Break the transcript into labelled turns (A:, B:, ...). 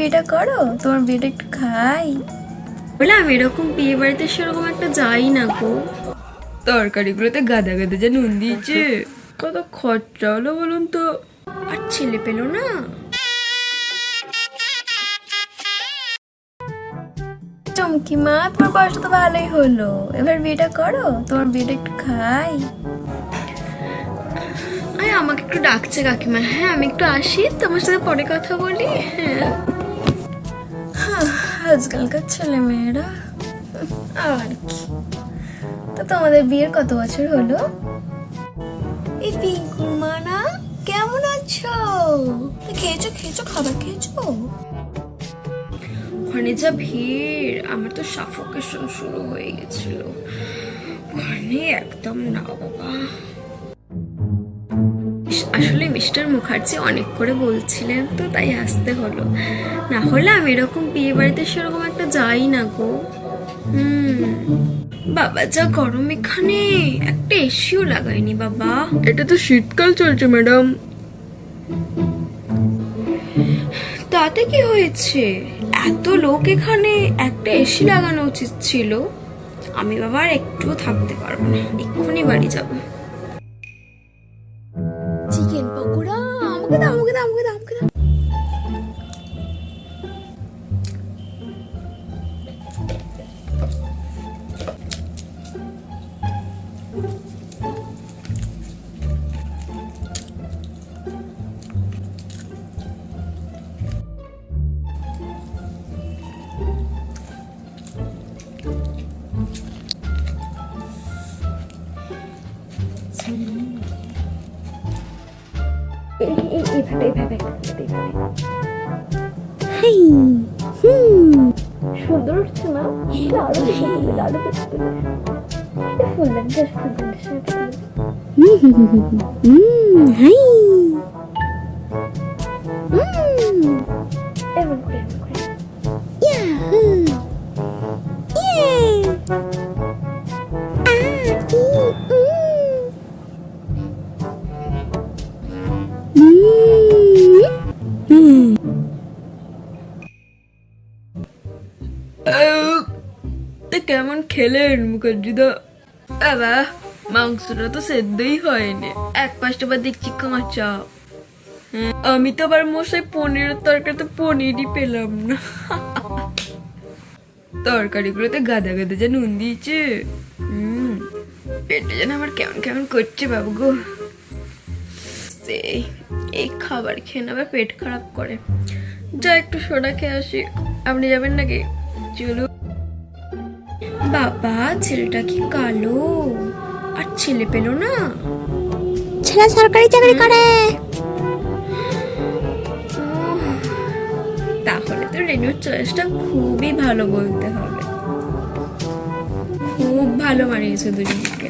A: বিয়েটা করো, তোমার বিয়েটা একটু খাই।
B: বলে আমি এরকম বিয়ে বাড়িতে সেরকম একটা যাই না গো। তরকারিগুলোতে গাদা গাদা যে নুন দিয়েছে, কত খরচা হলো বলুন তো। আর ছেলে পেলো না।
A: চমকি মা, তোমার বয়স তো ভালোই হলো, এবার বিয়েটা করো, তোমার বিয়েটা একটু খাই।
B: আরে আমাকে একটু ডাকছে কাকিমা। হ্যাঁ আমি একটু আসি, তোমার সাথে পরে কথা বলি। হ্যাঁ
A: আজকালকার ছেলে মেয়েরা আর কি। তো তোমাদের বিয়ের কত বছর হলো? এই পিঙ্কুর মা না, কেমন আছো? খেয়েছো খেয়েছো, খাবার খেয়েছো?
B: ওখানে যা ভিড়, আমার তো সাফোকেশন শুরু হয়ে গেছিল ওখানে। একদম না বাবা। আসলে মিস্টার মুখার্জি অনেক করে বলছিলেন তো, তাই আসতে হলো। না হলে আমি এরকম বিয়ে বাড়িতে সেরকম একটা যাই না গো। বাবা যা গরম এখানে, একটা এসিও লাগাইনি বাবা। এটা তো শীতকাল চলছে ম্যাডাম। তাতে কি হয়েছে? এত লোক এখানে, একটা এসি লাগানো উচিত ছিল। আমি বাবা আর একটুও থাকতে পারবো না, এক্ষুনি বাড়ি যাবো।
A: চিকেন পকোড়া, আমাকে দাও আমাকে দাও আমাকে দাও আমাকে দাও। সুন্দর উঠছে না? আরো বেশি তুলবে, আরো বেশি তুলবে। ফুলবেন বেশ, ফুলবেন বেশ। এমন করে এমন করে।
B: কেমন খেলেন মুখার্জিদা? বাবা মাংসটা তো সেদ্ধই হয়নি, এক পাশটা বা দেখছি কাঁচা। আমি তো আবার মশাই পনিরের তরকারিতে পনিরই পেলাম না। তরকারিগুলোতে গাদা গাদা যে নুন দিয়েছে, পেটে যেন আমার কেমন কেমন করছে বাবু গো। এই খাবার খেয়ে না আবার পেট খারাপ করে। যা একটু সোডা খেয়ে আসি। আপনি যাবেন নাকি? চলো। বাবা ছেলেটা কি কালো, আর ছেলে পেলো না।
A: ছেলে সরকারি চাকরি করে।
B: তাহলে তো রেনুর চয়েসটা খুবই ভালো বলতে হবে, খুব ভালো মানিয়েছে দুজনকে।